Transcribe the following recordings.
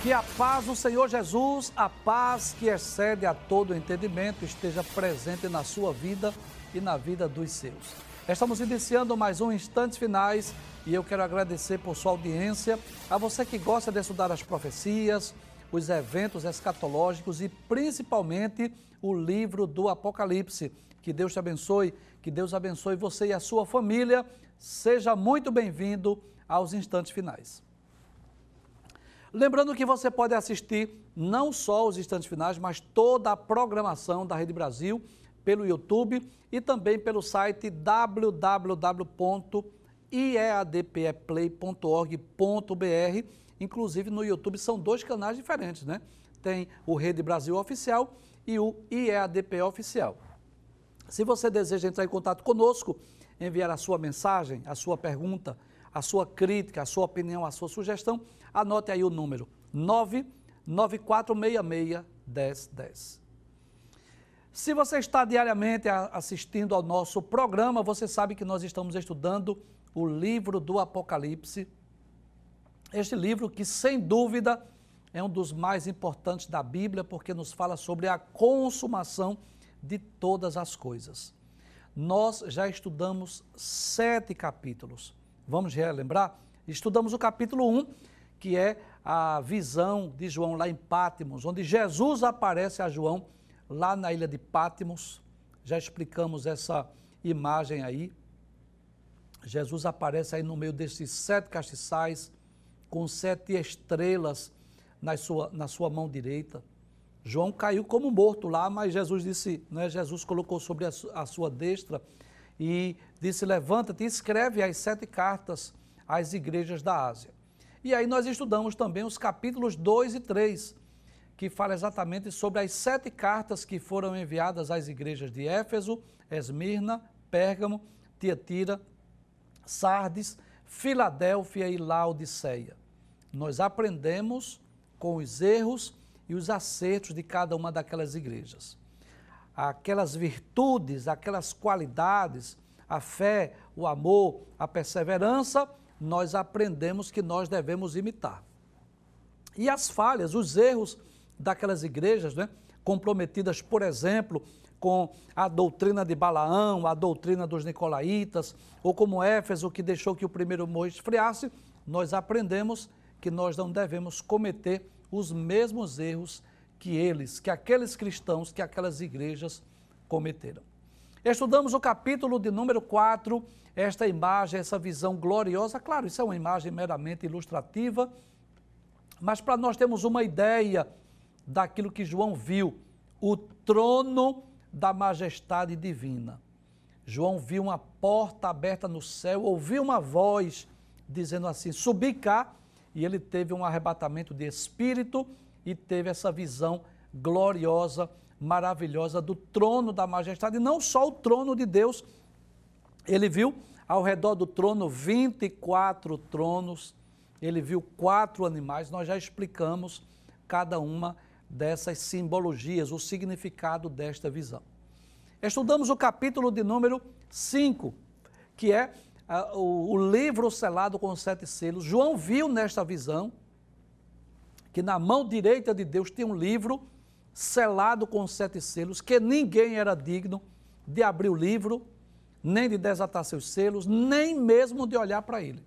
Que a paz do Senhor Jesus, a paz que excede a todo entendimento, esteja presente na sua vida e na vida dos seus. Estamos iniciando mais um Instantes Finais e eu quero agradecer por sua audiência, a você que gosta de estudar as profecias, os eventos escatológicos e principalmente o livro do Apocalipse. Que Deus te abençoe, que Deus abençoe você e a sua família. Seja muito bem-vindo aos Instantes Finais. Lembrando que você pode assistir não só os Instantes Finais, mas toda a programação da Rede Brasil pelo YouTube e também pelo site www.iadpeplay.org.br. Inclusive no YouTube são dois canais diferentes, né? Tem o Rede Brasil Oficial e o IEADP Oficial. Se você deseja entrar em contato conosco, enviar a sua mensagem, a sua pergunta, a sua crítica, a sua opinião, a sua sugestão, anote aí o número 994661010. Se você está diariamente assistindo ao nosso programa, você sabe que nós estamos estudando o livro do Apocalipse. Este livro que, sem dúvida, é um dos mais importantes da Bíblia, porque nos fala sobre a consumação de todas as coisas. Nós já estudamos 7 capítulos. Vamos relembrar? Estudamos o capítulo 1, que é a visão de João lá em Patmos, onde Jesus aparece a João lá na ilha de Patmos. Já explicamos essa imagem aí. Jesus aparece aí no meio desses 7 castiçais, com 7 estrelas na sua mão direita. João caiu como morto lá, mas Jesus disse, né, Jesus colocou sobre a sua destra e disse: levanta-te e escreve as 7 cartas às igrejas da Ásia. E aí nós estudamos também os capítulos 2 e 3, que fala exatamente sobre as 7 cartas que foram enviadas às igrejas de Éfeso, Esmirna, Pérgamo, Tiatira, Sardes, Filadélfia e Laodiceia. Nós aprendemos com os erros e os acertos de cada uma daquelas igrejas. Aquelas virtudes, aquelas qualidades, a fé, o amor, a perseverança, nós aprendemos que nós devemos imitar. E as falhas, os erros daquelas igrejas, né, comprometidas, por exemplo, com a doutrina de Balaão, a doutrina dos nicolaítas, ou como Éfeso, que deixou que o primeiro amor esfriasse, nós aprendemos que nós não devemos cometer os mesmos erros que aqueles cristãos, que aquelas igrejas cometeram. Estudamos o capítulo de número 4, esta imagem, essa visão gloriosa. Claro, isso é uma imagem meramente ilustrativa, mas para nós termos uma ideia daquilo que João viu, o trono da majestade divina. João viu uma porta aberta no céu, ouviu uma voz dizendo assim: subi cá, e ele teve um arrebatamento de espírito e teve essa visão gloriosa, maravilhosa do trono da majestade. E não só o trono de Deus, ele viu ao redor do trono 24 tronos, ele viu 4 animais. Nós já explicamos cada uma dessas simbologias, o significado desta visão. Estudamos o capítulo de número 5, que é o livro selado com 7 selos. João viu nesta visão que na mão direita de Deus tinha um livro selado com 7 selos, que ninguém era digno de abrir o livro, nem de desatar seus selos, nem mesmo de olhar para ele.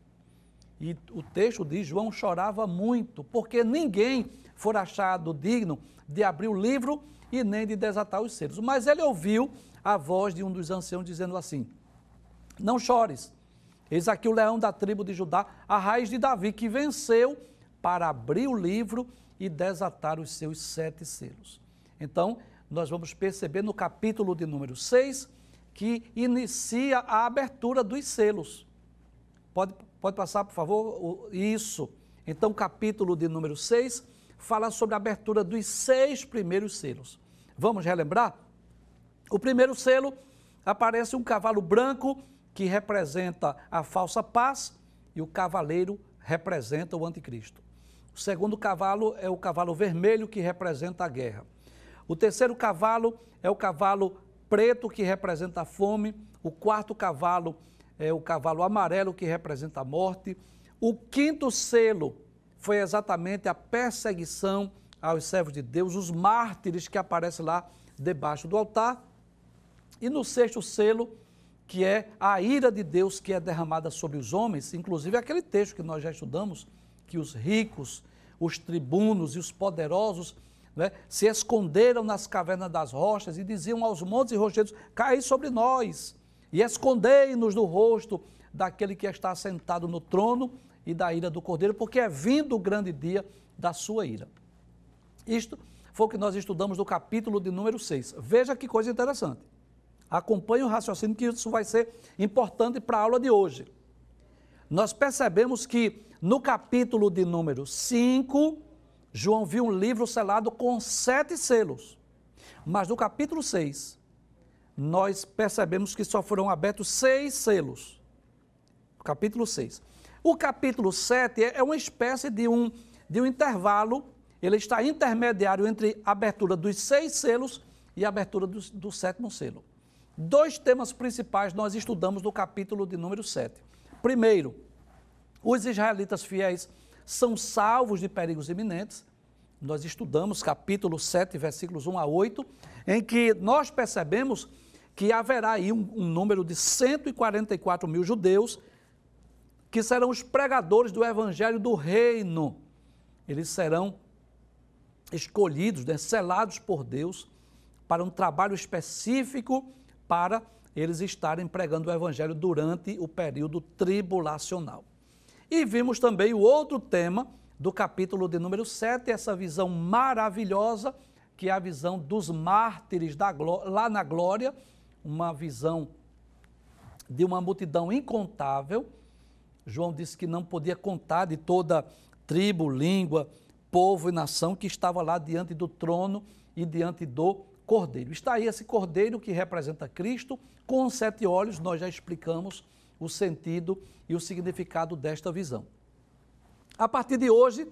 E o texto diz: João chorava muito, porque ninguém fora achado digno de abrir o livro e nem de desatar os selos. Mas ele ouviu a voz de um dos anciãos dizendo assim: não chores, eis aqui o leão da tribo de Judá, a raiz de Davi, que venceu para abrir o livro e desatar os seus 7 selos. Então, nós vamos perceber no capítulo de número 6, que inicia a abertura dos selos. Pode passar, por favor? Isso. Então, o capítulo de número 6 fala sobre a abertura dos 6 primeiros selos. Vamos relembrar? O primeiro selo, aparece um cavalo branco, que representa a falsa paz, e o cavaleiro representa o anticristo. O segundo cavalo é o cavalo vermelho, que representa a guerra. O terceiro cavalo é o cavalo preto, que representa a fome. O quarto cavalo é o cavalo amarelo, que representa a morte. O quinto selo foi exatamente a perseguição aos servos de Deus, os mártires que aparecem lá debaixo do altar. E no sexto selo, que é a ira de Deus que é derramada sobre os homens, inclusive aquele texto que nós já estudamos, que os ricos, os tribunos e os poderosos, né, se esconderam nas cavernas das rochas e diziam aos montes e rochedos: caí sobre nós e escondei-nos do rosto daquele que está sentado no trono e da ira do Cordeiro, porque é vindo o grande dia da sua ira. Isto foi o que nós estudamos no capítulo de número 6. Veja que coisa interessante. Acompanhe o raciocínio, que isso vai ser importante para a aula de hoje. Nós percebemos que no capítulo de número 5, João viu um livro selado com 7 selos. Mas no capítulo 6, nós percebemos que só foram abertos 6 selos. Capítulo 6. O capítulo 7 é uma espécie de um intervalo, ele está intermediário entre a abertura dos 6 selos e a abertura do 7º selo. 2 temas principais nós estudamos no capítulo de número 7. Primeiro, os israelitas fiéis são salvos de perigos iminentes. Nós estudamos capítulo 7, versículos 1 a 8, em que nós percebemos que haverá aí um número de 144 mil judeus que serão os pregadores do evangelho do reino. Eles serão escolhidos, né, selados por Deus para um trabalho específico, para eles estarem pregando o evangelho durante o período tribulacional. E vimos também o outro tema do capítulo de número 7, essa visão maravilhosa, que é a visão dos mártires lá na glória, uma visão de uma multidão incontável. João disse que não podia contar de toda tribo, língua, povo e nação que estava lá diante do trono e diante do Cordeiro. Está aí esse Cordeiro que representa Cristo, com 7 olhos. Nós já explicamos o sentido e o significado desta visão. A partir de hoje,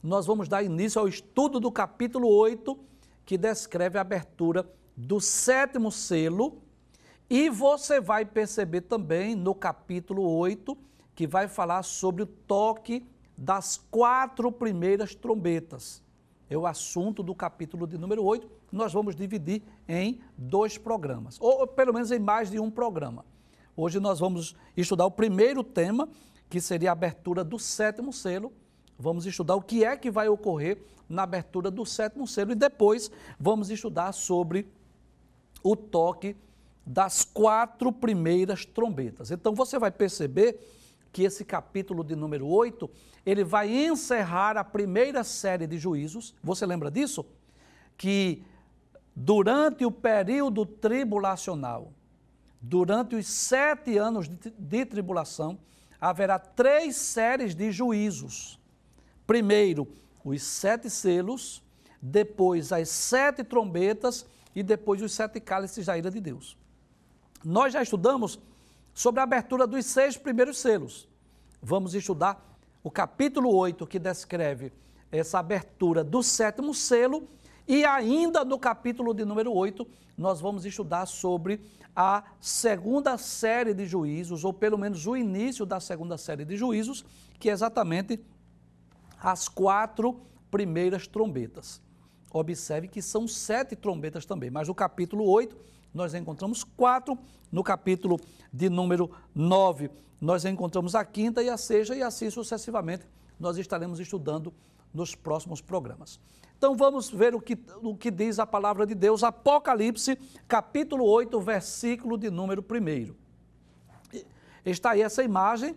nós vamos dar início ao estudo do capítulo 8, que descreve a abertura do 7º selo, e você vai perceber também no capítulo 8, que vai falar sobre o toque das 4 primeiras trombetas. É o assunto do capítulo de número 8, nós vamos dividir em 2 programas, ou pelo menos em mais de um programa. Hoje nós vamos estudar o primeiro tema, que seria a abertura do 7º selo. Vamos estudar o que é que vai ocorrer na abertura do 7º selo e depois vamos estudar sobre o toque das 4 primeiras trombetas. Então você vai perceber que esse capítulo de número 8, ele vai encerrar a primeira série de juízos. Você lembra disso? Que durante o período tribulacional, durante os 7 anos de tribulação, haverá 3 séries de juízos. Primeiro, os 7 selos, depois as 7 trombetas e depois os 7 cálices da ira de Deus. Nós já estudamos sobre a abertura dos 6 primeiros selos. Vamos estudar o capítulo 8, que descreve essa abertura do 7º selo, e ainda no capítulo de número 8, nós vamos estudar sobre a segunda série de juízos, ou pelo menos o início da segunda série de juízos, que é exatamente as 4 primeiras trombetas. Observe que são 7 trombetas também, mas no capítulo 8 nós encontramos 4, no capítulo de número 9 nós encontramos a 5ª e a 6ª, e assim sucessivamente nós estaremos estudando nos próximos programas. Então vamos ver o que diz a palavra de Deus, Apocalipse, capítulo 8, versículo de número 1. Está aí essa imagem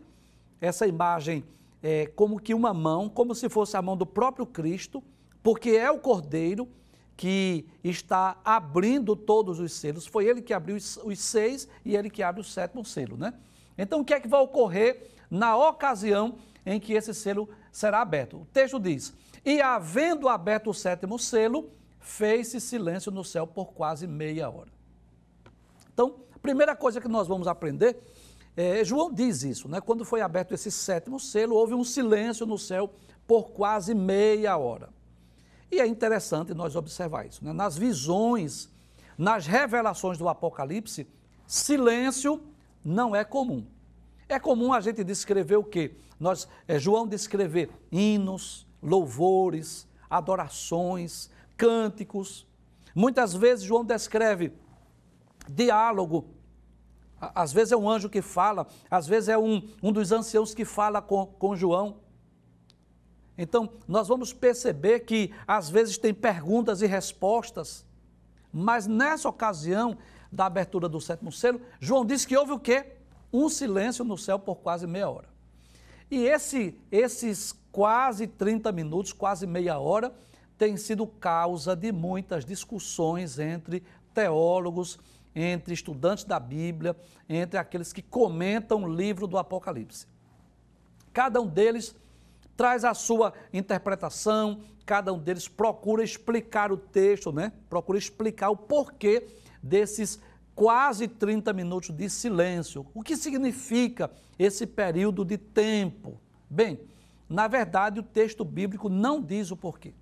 é como que uma mão, como se fosse a mão do próprio Cristo, porque é o Cordeiro que está abrindo todos os selos. Foi ele que abriu os 6 e ele que abre o 7º selo, né? Então o que é que vai ocorrer na ocasião em que esse selo será aberto? O texto diz: e havendo aberto o 7º selo, fez-se silêncio no céu por quase meia hora. Então, a primeira coisa que nós vamos aprender, João diz isso, né? Quando foi aberto esse 7º selo, houve um silêncio no céu por quase meia hora. E é interessante nós observar isso, né? Nas visões, nas revelações do Apocalipse, silêncio não é comum. É comum a gente descrever o quê? João descrever hinos, louvores, adorações, cânticos. Muitas vezes João descreve diálogo. Às vezes é um anjo que fala, às vezes é um dos anciãos que fala com João. Então, nós vamos perceber que às vezes tem perguntas e respostas, mas nessa ocasião da abertura do 7º selo, João disse que houve o quê? Um silêncio no céu por quase meia hora. E esses quase 30 minutos, quase meia hora, tem sido causa de muitas discussões entre teólogos, entre estudantes da Bíblia, entre aqueles que comentam o livro do Apocalipse. Cada um deles traz a sua interpretação, cada um deles procura explicar o texto, procura explicar o porquê desses quase 30 minutos de silêncio. O que significa esse período de tempo? Bem, na verdade, o texto bíblico não diz o porquê.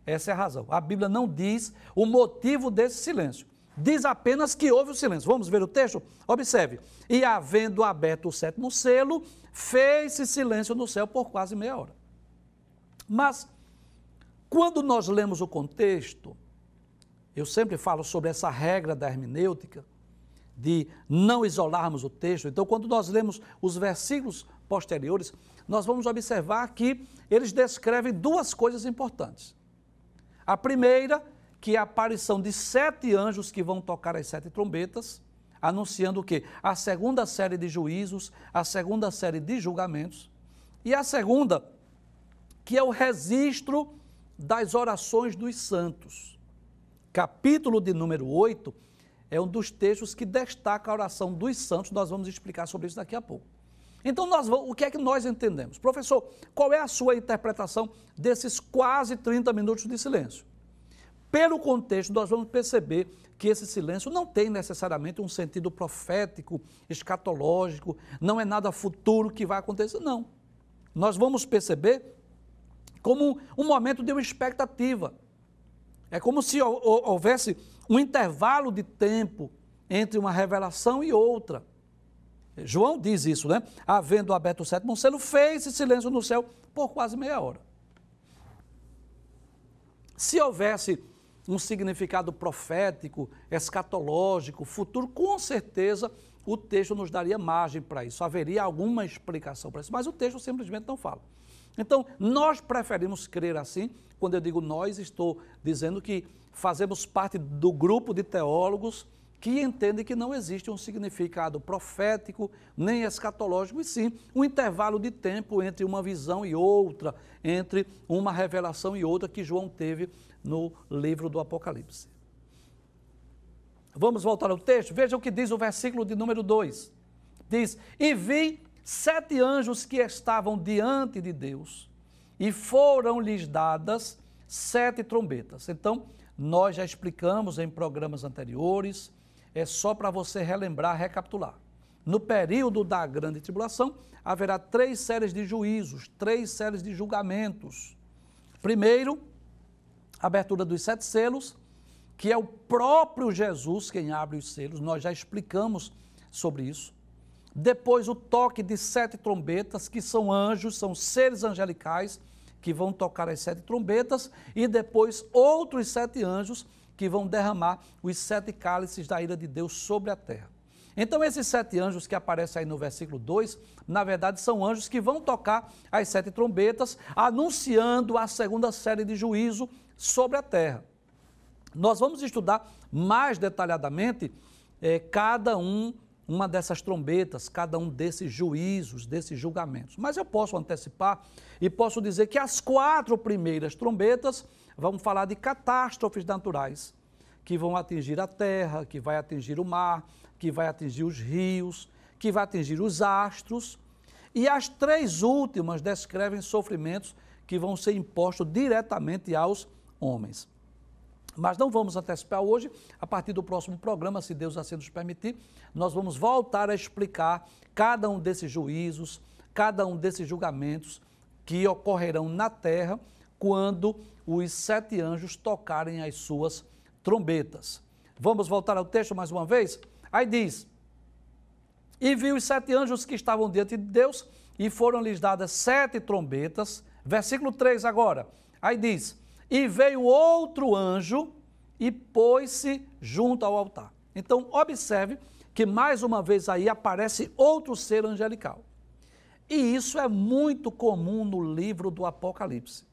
Essa é a razão. A Bíblia não diz o motivo desse silêncio. Diz apenas que houve o silêncio. Vamos ver o texto? Observe. E havendo aberto o 7º selo, fez-se silêncio no céu por quase meia hora. Mas, quando nós lemos o contexto, eu sempre falo sobre essa regra da hermenêutica, de não isolarmos o texto. Então, quando nós lemos os versículos posteriores, nós vamos observar que eles descrevem duas coisas importantes. A primeira, que é a aparição de 7 anjos que vão tocar as 7 trombetas, anunciando o quê? A segunda série de juízos, a segunda série de julgamentos. E a segunda, que é o registro das orações dos santos. Capítulo de número 8 é um dos textos que destaca a oração dos santos. Nós vamos explicar sobre isso daqui a pouco. Então, o que é que nós entendemos? Professor, qual é a sua interpretação desses quase 30 minutos de silêncio? Pelo contexto, nós vamos perceber que esse silêncio não tem necessariamente um sentido profético, escatológico, não é nada futuro que vai acontecer, não. Nós vamos perceber como um momento de uma expectativa. É como se houvesse um intervalo de tempo entre uma revelação e outra. João diz isso, Havendo aberto o 7º selo, fez-se silêncio no céu por quase meia hora. Se houvesse um significado profético, escatológico, futuro, com certeza o texto nos daria margem para isso, haveria alguma explicação para isso, mas o texto simplesmente não fala. Então, nós preferimos crer assim. Quando eu digo nós, estou dizendo que fazemos parte do grupo de teólogos que entendem que não existe um significado profético nem escatológico, e sim um intervalo de tempo entre uma visão e outra, entre uma revelação e outra que João teve no livro do Apocalipse. Vamos voltar ao texto? Veja o que diz o versículo de número 2. Diz: E vi 7 anjos que estavam diante de Deus, e foram-lhes dadas 7 trombetas. Então, nós já explicamos em programas anteriores, é só para você relembrar, recapitular. No período da grande tribulação, haverá 3 séries de juízos, 3 séries de julgamentos. Primeiro, a abertura dos 7 selos, que é o próprio Jesus quem abre os selos, nós já explicamos sobre isso. Depois, o toque de 7 trombetas, que são anjos, são seres angelicais, que vão tocar as 7 trombetas, e depois outros 7 anjos que vão derramar os 7 cálices da ira de Deus sobre a terra. Então, esses 7 anjos que aparecem aí no versículo 2, na verdade, são anjos que vão tocar as 7 trombetas, anunciando a segunda série de juízo sobre a terra. Nós vamos estudar mais detalhadamente uma dessas trombetas, cada um desses juízos, desses julgamentos. Mas eu posso antecipar e posso dizer que as 4 primeiras trombetas vão falar de catástrofes naturais, que vão atingir a terra, que vai atingir o mar, que vai atingir os rios, que vai atingir os astros. E as 3 últimas descrevem sofrimentos que vão ser impostos diretamente aos homens. Mas não vamos antecipar hoje. A partir do próximo programa, se Deus assim nos permitir, nós vamos voltar a explicar cada um desses juízos, cada um desses julgamentos que ocorrerão na terra quando os 7 anjos tocarem as suas trombetas. Vamos voltar ao texto mais uma vez? Aí diz: E vi os 7 anjos que estavam diante de Deus, e foram-lhes dadas 7 trombetas. Versículo 3 agora. Aí diz, e veio outro anjo e pôs-se junto ao altar. Então, observe que mais uma vez aí aparece outro ser angelical. E isso é muito comum no livro do Apocalipse.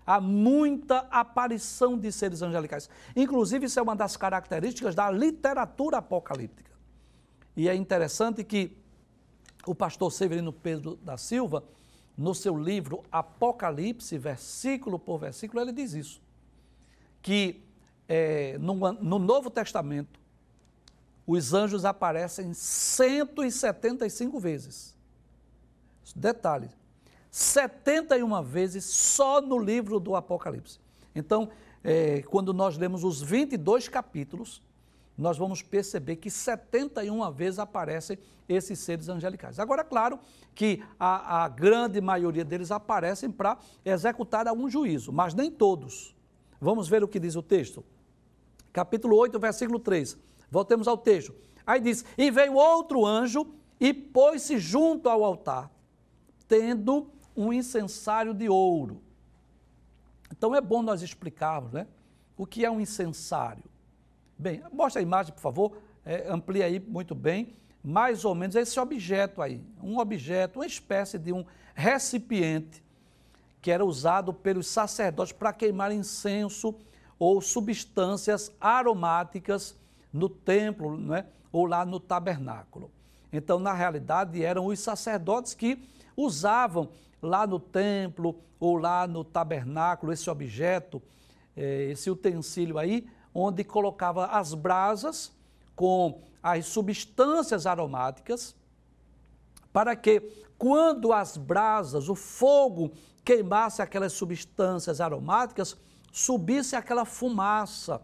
Há muita aparição de seres angelicais. Inclusive, isso é uma das características da literatura apocalíptica. E é interessante que o pastor Severino Pedro da Silva, no seu livro Apocalipse, versículo por versículo, ele diz isso. Que no Novo Testamento, os anjos aparecem 175 vezes. Detalhe, 71 vezes só no livro do Apocalipse. Então, quando nós lemos os 22 capítulos, nós vamos perceber que 71 vezes aparecem esses seres angelicais. Agora, claro que a grande maioria deles aparecem para executar algum juízo, mas nem todos. Vamos ver o que diz o texto. Capítulo 8, versículo 3. Voltemos ao texto. Aí diz, e veio outro anjo e pôs-se junto ao altar, tendo um incensário de ouro. Então é bom nós explicarmos, né, o que é um incensário. Bem, mostra a imagem, por favor, amplia aí muito bem, mais ou menos esse objeto aí, um objeto, uma espécie de um recipiente que era usado pelos sacerdotes para queimar incenso ou substâncias aromáticas no templo, né, ou lá no tabernáculo. Então, na realidade, eram os sacerdotes que usavam lá no templo ou lá no tabernáculo esse objeto, esse utensílio aí, onde colocava as brasas com as substâncias aromáticas, para que quando as brasas, o fogo, queimasse aquelas substâncias aromáticas, subisse aquela fumaça,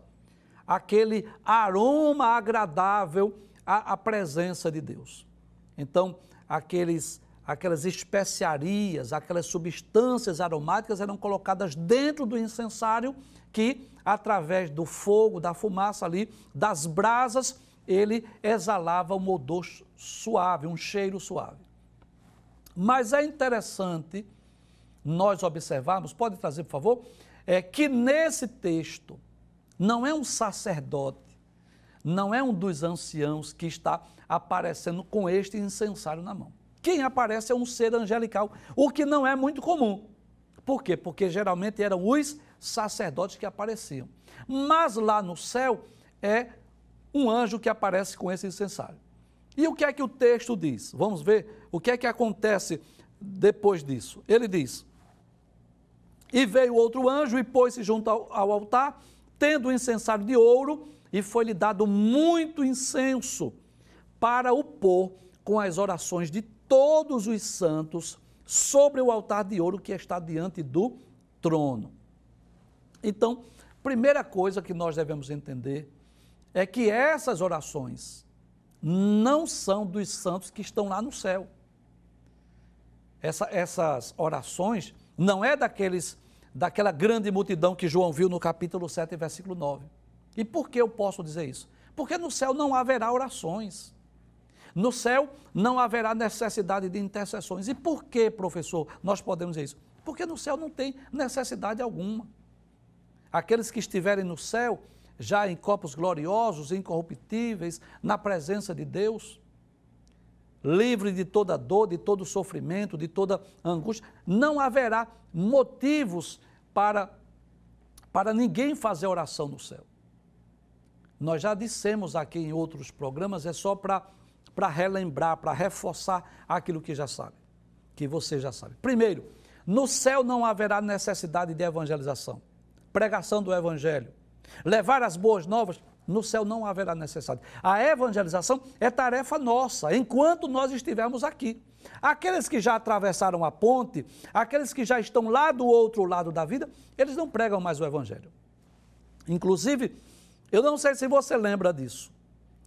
aquele aroma agradável à presença de Deus. Então, aquelas especiarias, aquelas substâncias aromáticas eram colocadas dentro do incensário que, através do fogo, da fumaça ali, das brasas, ele exalava um odor suave, um cheiro suave. Mas é interessante nós observarmos, pode trazer, por favor, que nesse texto não é um sacerdote, não é um dos anciãos que está aparecendo com este incensário na mão. Quem aparece é um ser angelical, o que não é muito comum. Por quê? Porque geralmente eram os sacerdotes que apareciam. Mas lá no céu é um anjo que aparece com esse incensário. E o que é que o texto diz? Vamos ver o que é que acontece depois disso. Ele diz, e veio outro anjo e pôs-se junto ao altar, tendo um incensário de ouro, e foi-lhe dado muito incenso para o pôr com as orações de todos os santos sobre o altar de ouro que está diante do trono. Então, primeira coisa que nós devemos entender é que essas orações não são dos santos que estão lá no céu. Essas orações não é daquela grande multidão que João viu no capítulo 7, versículo 9. E por que eu posso dizer isso? Porque no céu não haverá orações. No céu não haverá necessidade de intercessões. E por que, professor, nós podemos dizer isso? Porque no céu não tem necessidade alguma. Aqueles que estiverem no céu, já em corpos gloriosos, incorruptíveis, na presença de Deus, livre de toda dor, de todo sofrimento, de toda angústia, não haverá motivos para ninguém fazer oração no céu. Nós já dissemos aqui em outros programas, é só para relembrar, para reforçar aquilo que já sabe, que você já sabe. Primeiro, no céu não haverá necessidade de evangelização, pregação do evangelho, levar as boas novas, no céu não haverá necessidade. A evangelização é tarefa nossa, enquanto nós estivermos aqui. Aqueles que já atravessaram a ponte, aqueles que já estão lá do outro lado da vida, eles não pregam mais o evangelho. Inclusive, eu não sei se você lembra disso,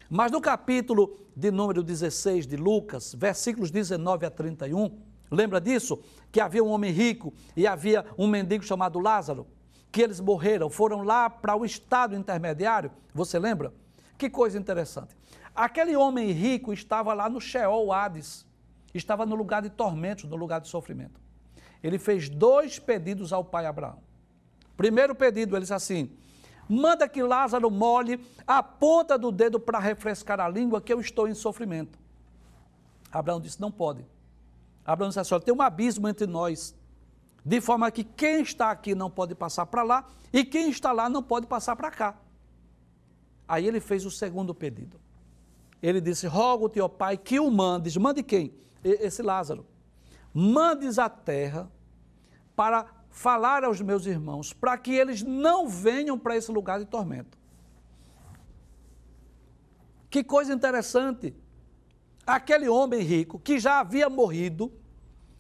mas no capítulo de número 16 de Lucas, versículos 19 a 31, lembra disso? Que havia um homem rico e havia um mendigo chamado Lázaro, que eles morreram, foram lá para o estado intermediário, você lembra? Que coisa interessante. Aquele homem rico estava lá no Sheol, Hades, estava no lugar de tormentos, no lugar de sofrimento. Ele fez 2 pedidos ao pai Abraão. Primeiro pedido, ele disse assim: manda que Lázaro molhe a ponta do dedo para refrescar a língua, que eu estou em sofrimento. Abraão disse: não pode. Abraão disse assim: olha, tem um abismo entre nós, de forma que quem está aqui não pode passar para lá, e quem está lá não pode passar para cá. Aí ele fez o segundo pedido. Ele disse: rogo-te, ó pai, que o mandes. Mande quem? Esse Lázaro. Mandes a terra para falar aos meus irmãos, para que eles não venham para esse lugar de tormento. Que coisa interessante. Aquele homem rico, que já havia morrido,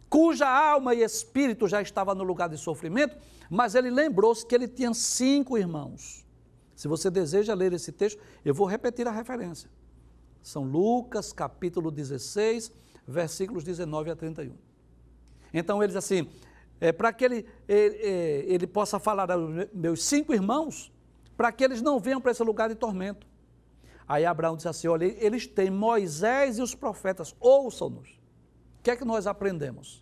cuja alma e espírito já estava no lugar de sofrimento, mas ele lembrou-se que ele tinha 5 irmãos. Se você deseja ler esse texto, eu vou repetir a referência. São Lucas, capítulo 16, versículos 19 a 31. Então ele diz assim, para que ele possa falar aos meus 5 irmãos, para que eles não venham para esse lugar de tormento. Aí Abraão disse assim: olha, eles têm Moisés e os profetas, ouçam-nos. O que é que nós aprendemos?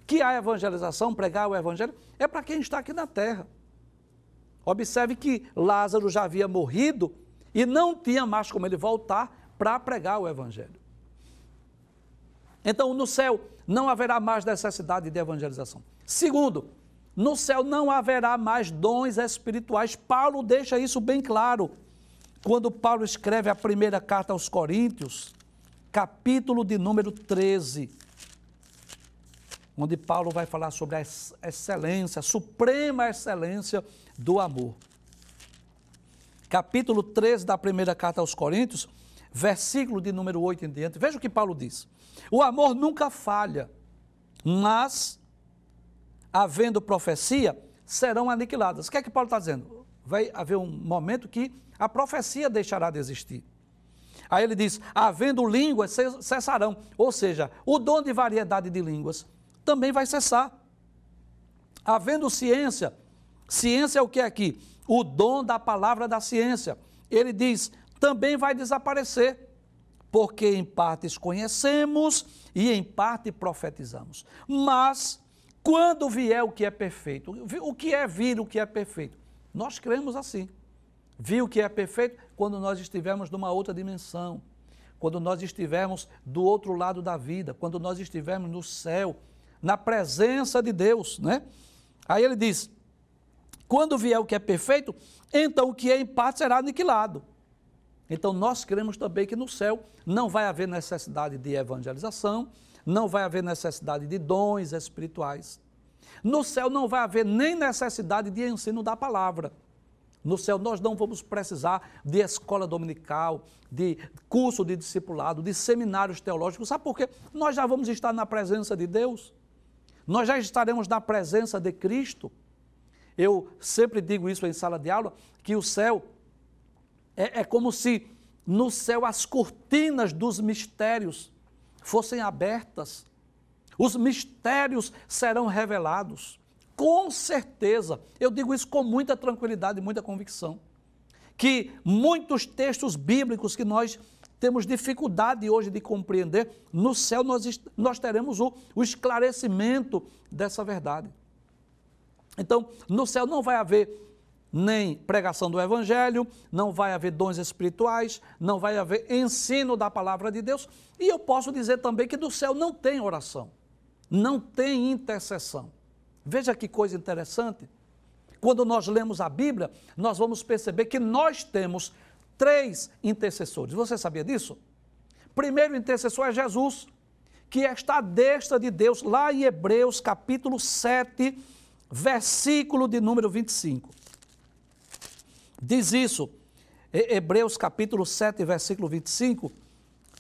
Que a evangelização, pregar o evangelho, é para quem está aqui na terra. Observe que Lázaro já havia morrido e não tinha mais como ele voltar para pregar o evangelho. Então, no céu não haverá mais necessidade de evangelização. Segundo, no céu não haverá mais dons espirituais. Paulo deixa isso bem claro. Quando Paulo escreve a primeira carta aos Coríntios, capítulo de número 13, onde Paulo vai falar sobre a excelência, a suprema excelência do amor. Capítulo 13 da primeira carta aos Coríntios, versículo de número 8 em diante, veja o que Paulo diz. O amor nunca falha, mas, havendo profecia, serão aniquiladas. O que é que Paulo está dizendo? Vai haver um momento que a profecia deixará de existir. Aí ele diz, havendo línguas, cessarão. Ou seja, o dom de variedade de línguas também vai cessar. Havendo ciência, ciência é o que é aqui? O dom da palavra da ciência. Ele diz, também vai desaparecer, porque em partes conhecemos e em parte profetizamos. Mas, quando vier o que é perfeito, o que é vir o que é perfeito? Nós cremos assim. Vir o que é perfeito quando nós estivermos numa outra dimensão, quando nós estivermos do outro lado da vida, quando nós estivermos no céu, na presença de Deus, né? Aí ele diz, quando vier o que é perfeito, então o que é em parte será aniquilado. Então nós cremos também que no céu não vai haver necessidade de evangelização, não vai haver necessidade de dons espirituais. No céu não vai haver nem necessidade de ensino da palavra. No céu nós não vamos precisar de escola dominical, de curso de discipulado, de seminários teológicos. Sabe por quê? Nós já vamos estar na presença de Deus. Nós já estaremos na presença de Cristo. Eu sempre digo isso em sala de aula, que o céu é como se no céu as cortinas dos mistérios fossem abertas. Os mistérios serão revelados. Com certeza, eu digo isso com muita tranquilidade e muita convicção, que muitos textos bíblicos que nós temos dificuldade hoje de compreender, no céu nós teremos o esclarecimento dessa verdade. Então, no céu não vai haver nem pregação do evangelho, não vai haver dons espirituais, não vai haver ensino da palavra de Deus, e eu posso dizer também que no céu não tem oração, não tem intercessão. Veja que coisa interessante, quando nós lemos a Bíblia, nós vamos perceber que nós temos 3 intercessores. Você sabia disso? Primeiro intercessor é Jesus, que está à destra de Deus, lá em Hebreus capítulo 7, versículo de número 25. Diz isso, Hebreus capítulo 7, versículo 25,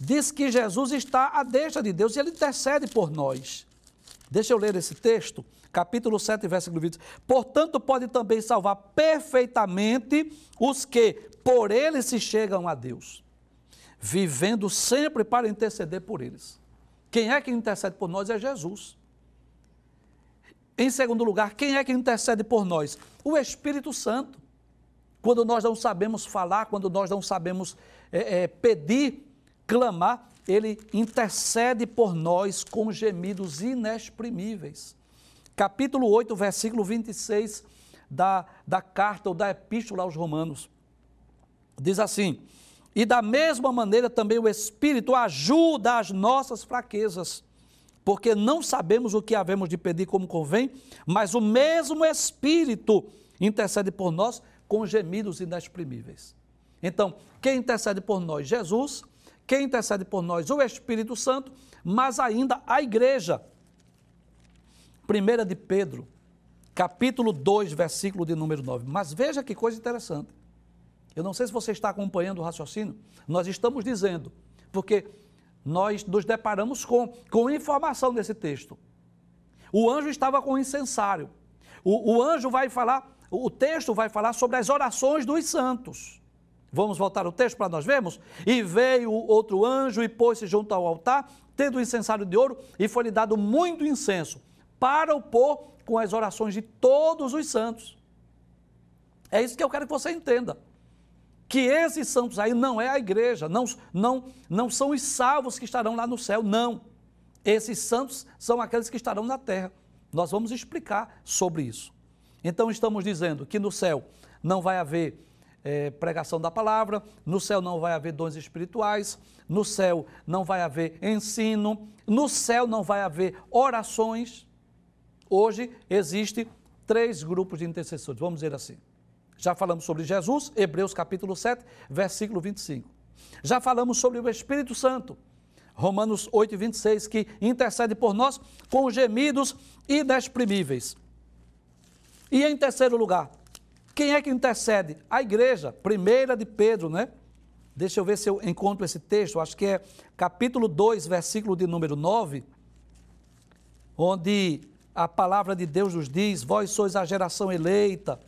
diz que Jesus está à destra de Deus e Ele intercede por nós. Deixa eu ler esse texto, capítulo 7, versículo 20. Portanto, pode também salvar perfeitamente os que por Ele se chegam a Deus, vivendo sempre para interceder por eles. Quem é que intercede por nós é Jesus. Em segundo lugar, quem é que intercede por nós? O Espírito Santo. Quando nós não sabemos falar, quando nós não sabemos pedir, clamar, ele intercede por nós com gemidos inexprimíveis. Capítulo 8, versículo 26 da carta ou da epístola aos Romanos. Diz assim: e da mesma maneira também o Espírito ajuda as nossas fraquezas, porque não sabemos o que havemos de pedir como convém, mas o mesmo Espírito intercede por nós com gemidos inexprimíveis. Então, quem intercede por nós? Jesus. Quem intercede por nós? O Espírito Santo, mas ainda a igreja. 1 de Pedro, capítulo 2, versículo de número 9. Mas veja que coisa interessante. Eu não sei se você está acompanhando o raciocínio. Nós estamos dizendo, porque nós nos deparamos com informação desse texto. O anjo estava com o incensário. O anjo vai falar, o texto vai falar sobre as orações dos santos. Vamos voltar ao texto para nós vermos? E veio outro anjo e pôs-se junto ao altar, tendo o incensário de ouro, e foi-lhe dado muito incenso, para o pôr com as orações de todos os santos. É isso que eu quero que você entenda. Que esses santos aí não é a igreja, não são os salvos que estarão lá no céu, não. Esses santos são aqueles que estarão na terra. Nós vamos explicar sobre isso. Então estamos dizendo que no céu não vai haver pregação da palavra, no céu não vai haver dons espirituais, no céu não vai haver ensino, no céu não vai haver orações. Hoje existem 3 grupos de intercessores, vamos dizer assim. Já falamos sobre Jesus, Hebreus capítulo 7, versículo 25. Já falamos sobre o Espírito Santo, Romanos 8, 26, que intercede por nós com gemidos inexprimíveis. E em terceiro lugar, quem é que intercede? A igreja, 1 de Pedro, né? Deixa eu ver se eu encontro esse texto, acho que é capítulo 2, versículo de número 9, onde a palavra de Deus nos diz: vós sois a geração eleita,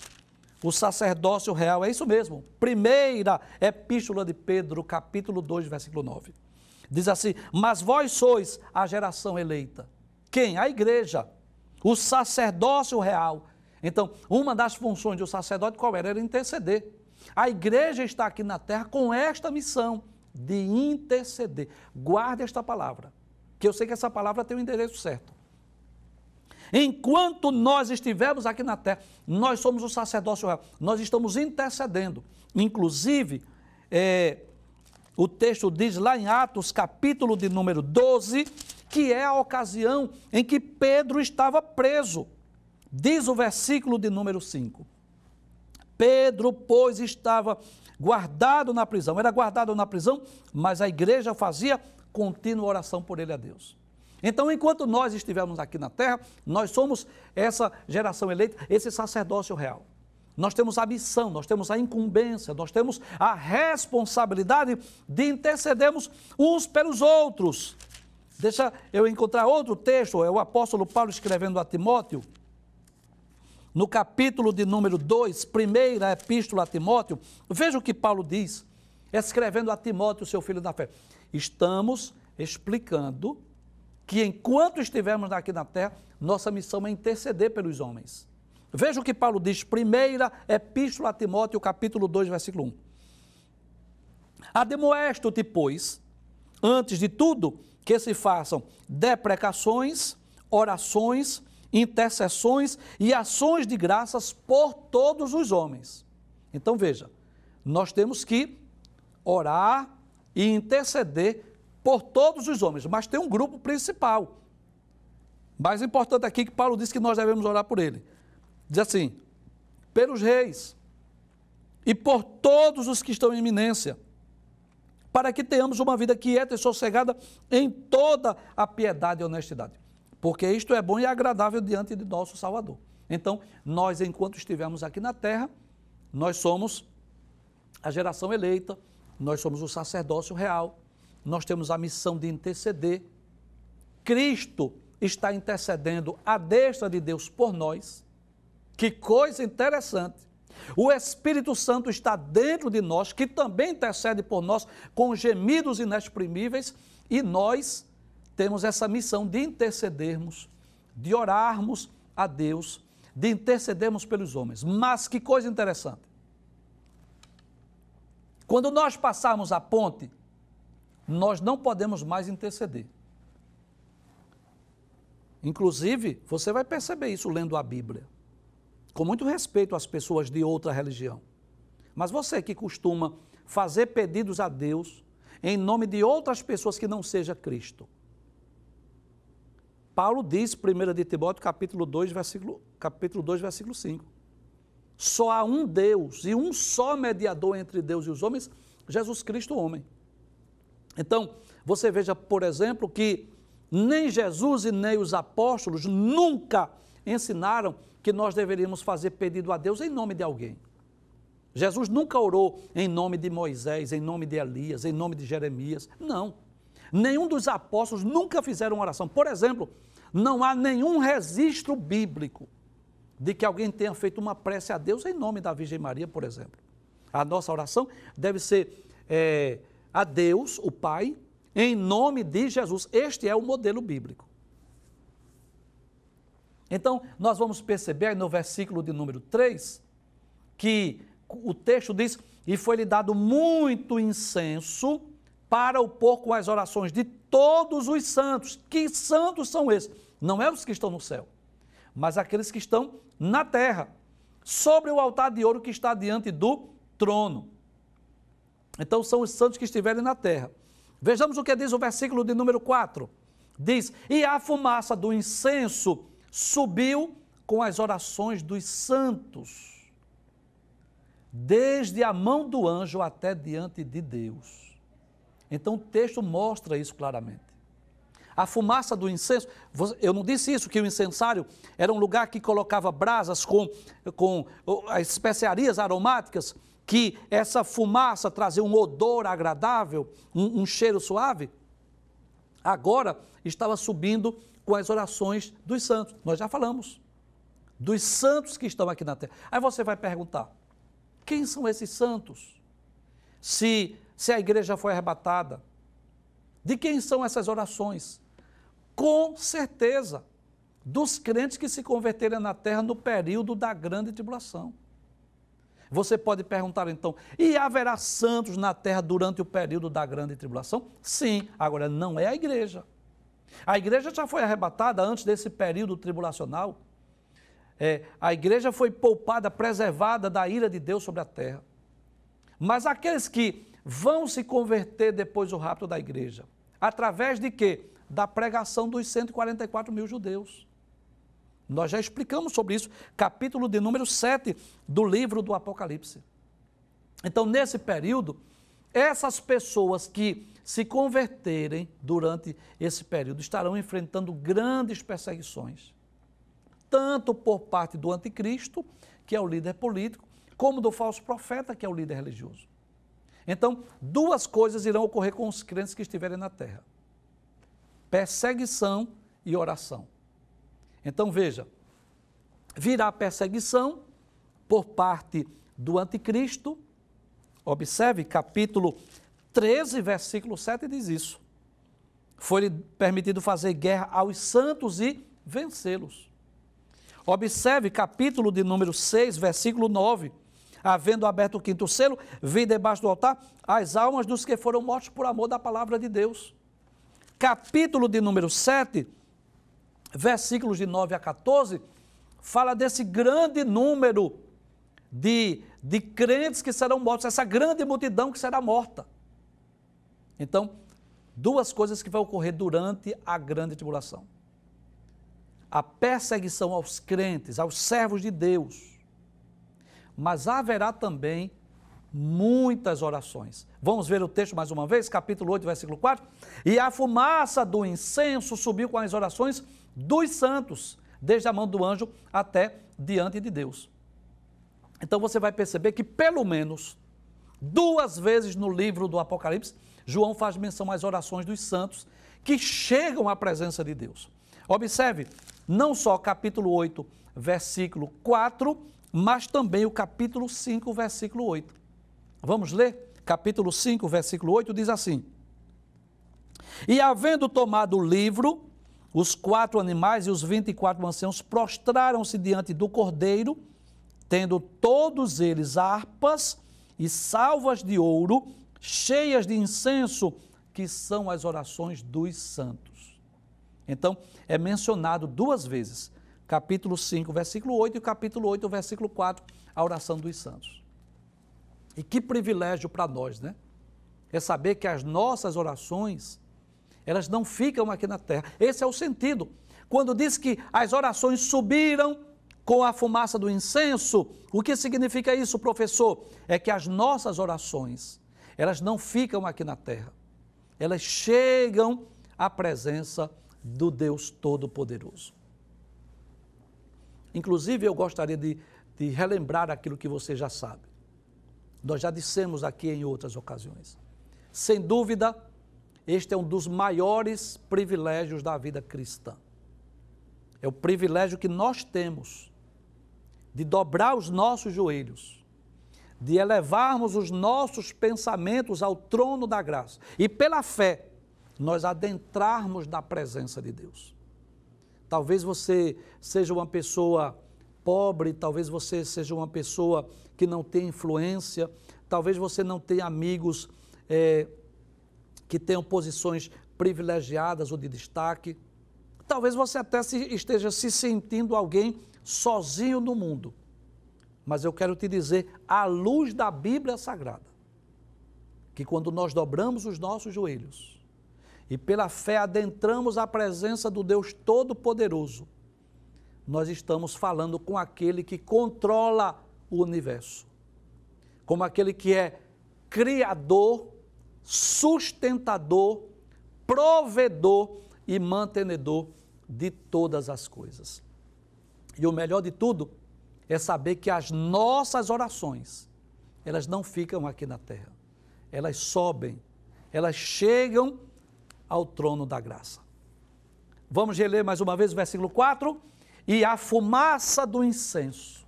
o sacerdócio real. É isso mesmo. Primeira epístola de Pedro, capítulo 2, versículo 9. Diz assim: mas vós sois a geração eleita. Quem? A igreja. O sacerdócio real. Então, uma das funções do sacerdote qual era? Era interceder. A igreja está aqui na terra com esta missão de interceder. Guarde esta palavra, que eu sei que essa palavra tem o endereço certo. Enquanto nós estivermos aqui na terra, nós somos o sacerdócio real, nós estamos intercedendo. Inclusive, o texto diz lá em Atos, capítulo de número 12, que é a ocasião em que Pedro estava preso. Diz o versículo de número 5. Pedro, pois, estava guardado na prisão. Era guardado na prisão, mas a igreja fazia contínua oração por ele a Deus. Então, enquanto nós estivermos aqui na terra, nós somos essa geração eleita, esse sacerdócio real. Nós temos a missão, nós temos a incumbência, nós temos a responsabilidade de intercedermos uns pelos outros. Deixa eu encontrar outro texto, é o apóstolo Paulo escrevendo a Timóteo, no capítulo de número 2, primeira epístola a Timóteo. Veja o que Paulo diz, escrevendo a Timóteo, seu filho da fé. Estamos explicando que enquanto estivermos aqui na terra, nossa missão é interceder pelos homens. Veja o que Paulo diz, primeira epístola a Timóteo, capítulo 2, versículo 1. Admoesto-te, pois, antes de tudo, que se façam deprecações, orações, intercessões e ações de graças por todos os homens. Então veja, nós temos que orar e interceder por todos os homens, mas tem um grupo principal. Mais importante aqui que Paulo diz que nós devemos orar por ele. Diz assim: pelos reis e por todos os que estão em eminência, para que tenhamos uma vida quieta e sossegada em toda a piedade e honestidade. Porque isto é bom e agradável diante de nosso Salvador. Então, nós, enquanto estivermos aqui na terra, nós somos a geração eleita, nós somos o sacerdócio real, nós temos a missão de interceder. Cristo está intercedendo à destra de Deus por nós. Que coisa interessante. O Espírito Santo está dentro de nós, que também intercede por nós com gemidos inexprimíveis, e nós temos essa missão de intercedermos, de orarmos a Deus, de intercedermos pelos homens. Mas que coisa interessante. Quando nós passarmos a ponte, nós não podemos mais interceder. Inclusive, você vai perceber isso lendo a Bíblia, com muito respeito às pessoas de outra religião. Mas você que costuma fazer pedidos a Deus em nome de outras pessoas que não seja Cristo. Paulo diz, 1 de Timóteo, capítulo 2, versículo 5. Só há um Deus e um só mediador entre Deus e os homens, Jesus Cristo, homem. Então, você veja, por exemplo, que nem Jesus e nem os apóstolos nunca ensinaram que nós deveríamos fazer pedido a Deus em nome de alguém. Jesus nunca orou em nome de Moisés, em nome de Elias, em nome de Jeremias. Não. Nenhum dos apóstolos nunca fizeram oração. Por exemplo, não há nenhum registro bíblico de que alguém tenha feito uma prece a Deus em nome da Virgem Maria, por exemplo. A nossa oração deve ser a Deus, o Pai, em nome de Jesus. Este é o modelo bíblico. Então, nós vamos perceber no versículo de número 3, que o texto diz, e foi-lhe dado muito incenso para o pôr com as orações de todos os santos. Que santos são esses? Não é os que estão no céu, mas aqueles que estão na terra, sobre o altar de ouro que está diante do trono. Então, são os santos que estiverem na terra. Vejamos o que diz o versículo de número 4. Diz, e a fumaça do incenso subiu com as orações dos santos, desde a mão do anjo até diante de Deus. Então o texto mostra isso claramente. A fumaça do incenso, eu não disse isso, que o incensário era um lugar que colocava brasas com as especiarias aromáticas, que essa fumaça trazia um odor agradável, um cheiro suave. Agora estava subindo com as orações dos santos. Nós já falamos dos santos que estão aqui na terra. Aí você vai perguntar, quem são esses santos? Se a igreja foi arrebatada, de quem são essas orações? Com certeza, dos crentes que se converteram na terra no período da grande tribulação. Você pode perguntar então, e haverá santos na terra durante o período da grande tribulação? Sim, agora não é a igreja. A igreja já foi arrebatada antes desse período tribulacional. A igreja foi poupada, preservada da ira de Deus sobre a terra. Mas aqueles que vão se converter depois do rapto da igreja, através de quê? Da pregação dos 144 mil judeus. Nós já explicamos sobre isso, capítulo de número 7 do livro do Apocalipse. Então, nesse período, essas pessoas que se converterem durante esse período estarão enfrentando grandes perseguições, tanto por parte do anticristo, que é o líder político, como do falso profeta, que é o líder religioso. Então, duas coisas irão ocorrer com os crentes que estiverem na terra: perseguição e oração. Então, veja, virá perseguição por parte do anticristo. Observe, capítulo 13, versículo 7 diz isso. Foi-lhe permitido fazer guerra aos santos e vencê-los. Observe, capítulo de número 6, versículo 9. Havendo aberto o quinto selo, vi debaixo do altar as almas dos que foram mortos por amor da palavra de Deus. Capítulo de número 7, versículos de 9 a 14, fala desse grande número de crentes que serão mortos, essa grande multidão que será morta. Então, duas coisas que vão ocorrer durante a grande tribulação: a perseguição aos crentes, aos servos de Deus, mas haverá também muitas orações. Vamos ver o texto mais uma vez, capítulo 8, versículo 4. E a fumaça do incenso subiu com as orações dos santos, desde a mão do anjo até diante de Deus. Então você vai perceber que pelo menos duas vezes no livro do Apocalipse, João faz menção às orações dos santos que chegam à presença de Deus. Observe, não só capítulo 8, versículo 4, mas também o capítulo 5, versículo 8. Vamos ler? Capítulo 5, versículo 8, diz assim: E havendo tomado o livro, os 4 animais e os 24 anciãos prostraram-se diante do Cordeiro, tendo todos eles harpas e salvas de ouro, cheias de incenso, que são as orações dos santos. Então, é mencionado duas vezes, capítulo 5, versículo 8 e capítulo 8, versículo 4, a oração dos santos. E que privilégio para nós, né? É saber que as nossas orações, elas não ficam aqui na terra. Esse é o sentido. Quando diz que as orações subiram com a fumaça do incenso, o que significa isso, professor? É que as nossas orações, elas não ficam aqui na terra. Elas chegam à presença do Deus Todo-Poderoso. Inclusive, eu gostaria de relembrar aquilo que você já sabe. Nós já dissemos aqui em outras ocasiões. Sem dúvida, este é um dos maiores privilégios da vida cristã. É o privilégio que nós temos de dobrar os nossos joelhos, de elevarmos os nossos pensamentos ao trono da graça e, pela fé, nós adentrarmos na presença de Deus. Talvez você seja uma pessoa pobre, talvez você seja uma pessoa que não tem influência, talvez você não tenha amigos que tenham posições privilegiadas ou de destaque. Talvez você até esteja se sentindo alguém sozinho no mundo. Mas eu quero te dizer, à luz da Bíblia Sagrada, que quando nós dobramos os nossos joelhos e pela fé adentramos a presença do Deus Todo-Poderoso, nós estamos falando com aquele que controla o universo, como aquele que é criador, sustentador, provedor e mantenedor de todas as coisas. E o melhor de tudo é saber que as nossas orações, elas não ficam aqui na terra, elas sobem, elas chegam ao trono da graça. Vamos reler mais uma vez o versículo 4. E a fumaça do incenso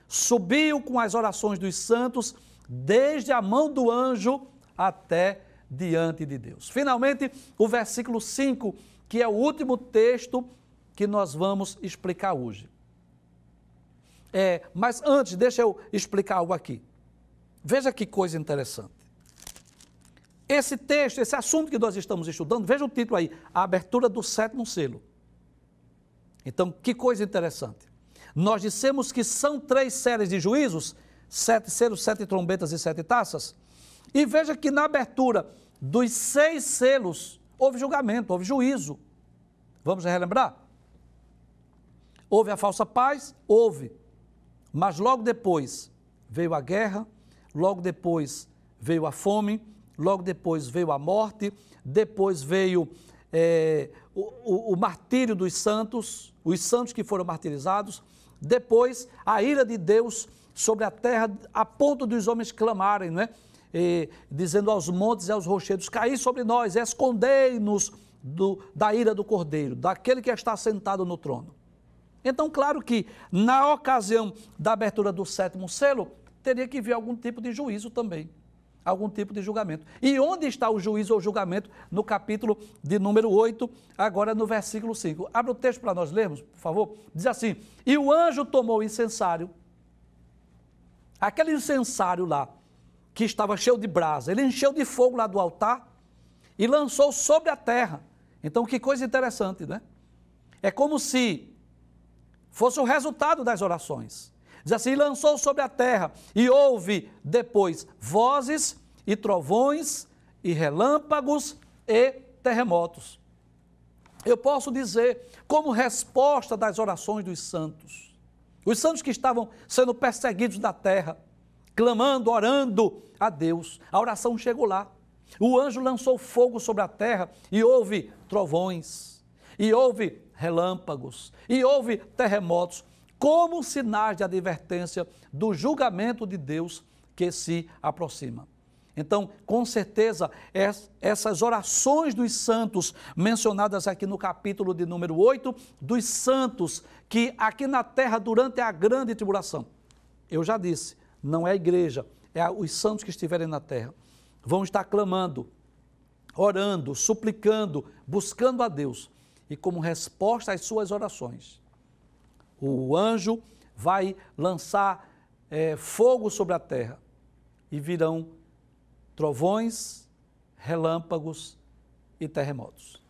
subiu com as orações dos santos, desde a mão do anjo até diante de Deus. Finalmente, o versículo 5, que é o último texto que nós vamos explicar hoje. Mas antes, deixa eu explicar algo aqui. Veja que coisa interessante. Esse texto, esse assunto que nós estamos estudando, veja o título aí, a abertura do 7º selo. Então, que coisa interessante. Nós dissemos que são 3 séries de juízos, 7 selos, 7 trombetas e 7 taças. E veja que na abertura dos 6 selos, houve julgamento, houve juízo. Vamos relembrar? Houve a falsa paz? Houve. Mas logo depois veio a guerra, logo depois veio a fome, logo depois veio a morte, depois veio o martírio dos santos, os santos que foram martirizados, depois a ira de Deus sobre a terra, a ponto dos homens clamarem, não é? Dizendo aos montes e aos rochedos, caí sobre nós, escondei-nos da ira do Cordeiro, daquele que está sentado no trono. Então, claro que na ocasião da abertura do 7º selo, teria que vir algum tipo de juízo também, algum tipo de julgamento. E onde está o juízo ou julgamento? No capítulo de número 8, agora no versículo 5. Abra o texto para nós lermos, por favor. Diz assim, e o anjo tomou o incensário, aquele incensário lá, que estava cheio de brasa, ele encheu de fogo lá do altar e lançou sobre a terra. Então, que coisa interessante, né? É como se fosse o resultado das orações. Diz assim, lançou sobre a terra e houve depois vozes e trovões e relâmpagos e terremotos. Eu posso dizer, como resposta das orações dos santos, os santos que estavam sendo perseguidos da terra, clamando, orando a Deus, a oração chegou lá. O anjo lançou fogo sobre a terra e houve trovões, e houve relâmpagos, e houve terremotos, como sinais de advertência do julgamento de Deus que se aproxima. Então, com certeza, essas orações dos santos, mencionadas aqui no capítulo de número 8, dos santos que aqui na terra, durante a grande tribulação, eu já disse, não é a igreja, é os santos que estiverem na terra, vão estar clamando, orando, suplicando, buscando a Deus, e como resposta às suas orações, o anjo vai lançar fogo sobre a terra e virão trovões, relâmpagos e terremotos.